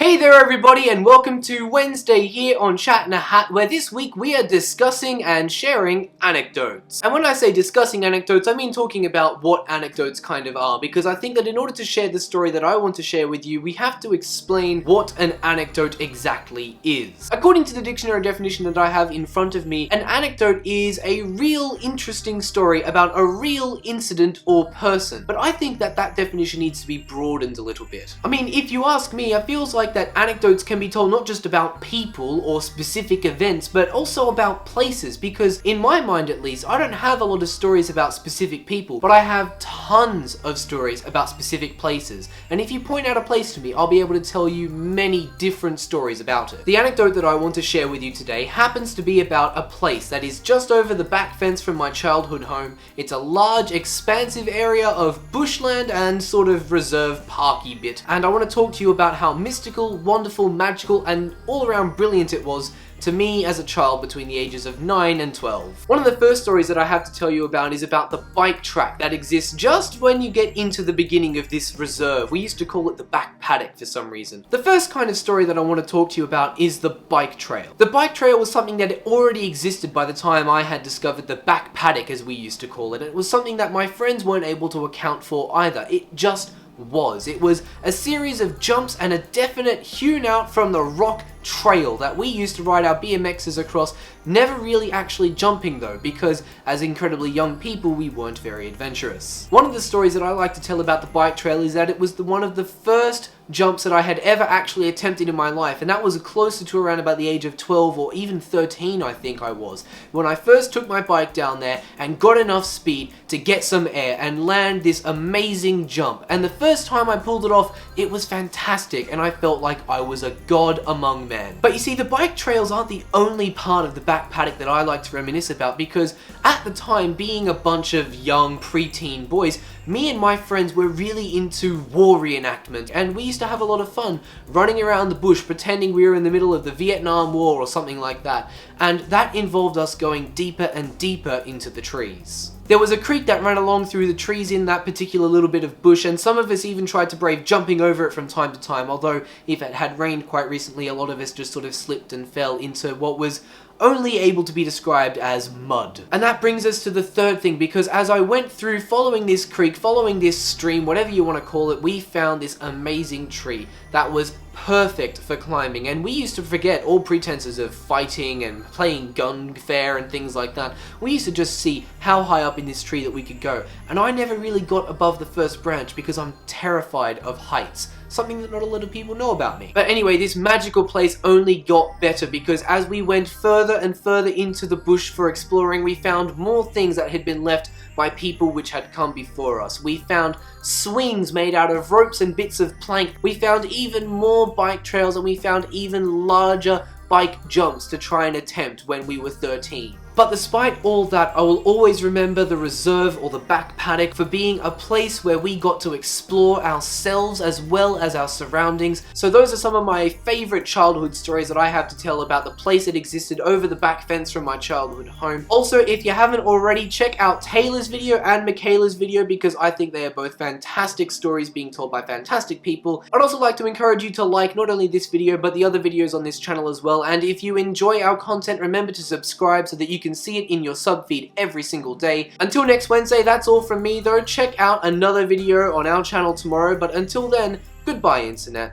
Hey there everybody, and welcome to Wednesday here on Chat in a Hat, where this week we are discussing and sharing anecdotes. And when I say discussing anecdotes, I mean talking about what anecdotes kind of are, because I think that in order to share the story that I want to share with you, we have to explain what an anecdote exactly is. According to the dictionary definition that I have in front of me, an anecdote is a real interesting story about a real incident or person. But I think that that definition needs to be broadened a little bit. I mean, if you ask me, it feels like that anecdotes can be told not just about people or specific events, but also about places, because in my mind at least, I don't have a lot of stories about specific people, but I have tons of stories about specific places. And if you point out a place to me, I'll be able to tell you many different stories about it. The anecdote that I want to share with you today happens to be about a place that is just over the back fence from my childhood home. It's a large, expansive area of bushland and sort of reserve parky bit. And I want to talk to you about how mystical, wonderful, magical, and all around brilliant it was to me as a child between the ages of 9 and 12. One of the first stories that I have to tell you about is about the bike track that exists just when you get into the beginning of this reserve. We used to call it the back paddock for some reason. The first kind of story that I want to talk to you about is the bike trail. The bike trail was something that already existed by the time I had discovered the back paddock, as we used to call it. It was something that my friends weren't able to account for either. It just was. It was a series of jumps and a definite hewn out from the rock trail that we used to ride our BMXs across, never really actually jumping though, because as incredibly young people we weren't very adventurous. One of the stories that I like to tell about the bike trail is that it was one of the first jumps that I had ever actually attempted in my life, and that was closer to around about the age of 12 or even 13 I think I was, when I first took my bike down there and got enough speed to get some air and land this amazing jump. And the first time I pulled it off, it was fantastic and I felt like I was a god among men. But you see, the bike trails aren't the only part of the back paddock that I like to reminisce about, because at the time, being a bunch of young preteen boys, me and my friends were really into war reenactment, and we used to have a lot of fun running around the bush pretending we were in the middle of the Vietnam War or something like that, and that involved us going deeper and deeper into the trees. There was a creek that ran along through the trees in that particular little bit of bush, and some of us even tried to brave jumping over it from time to time, although if it had rained quite recently, a lot of us just sort of slipped and fell into what was only able to be described as mud. And that brings us to the third thing, because as I went through following this creek, following this stream, whatever you want to call it, we found this amazing tree that was perfect for climbing, and we used to forget all pretenses of fighting and playing gun fair and things like that. We used to just see how high up in this tree that we could go, and I never really got above the first branch because I'm terrified of heights. Something that not a lot of people know about me. But anyway, this magical place only got better, because as we went further and further into the bush for exploring, we found more things that had been left by people which had come before us. We found swings made out of ropes and bits of plank. We found even more bike trails, and we found even larger bike jumps to try and attempt when we were 13. But despite all that, I will always remember the reserve or the back paddock for being a place where we got to explore ourselves as well as our surroundings. So those are some of my favorite childhood stories that I have to tell about the place that existed over the back fence from my childhood home. Also, if you haven't already, check out Taylor's video and Michaela's video, because I think they are both fantastic stories being told by fantastic people. I'd also like to encourage you to like not only this video but the other videos on this channel as well, and if you enjoy our content, remember to subscribe so that you can see it in your sub feed every single day. Until next Wednesday, that's all from me though. Check out another video on our channel tomorrow, but until then, goodbye internet.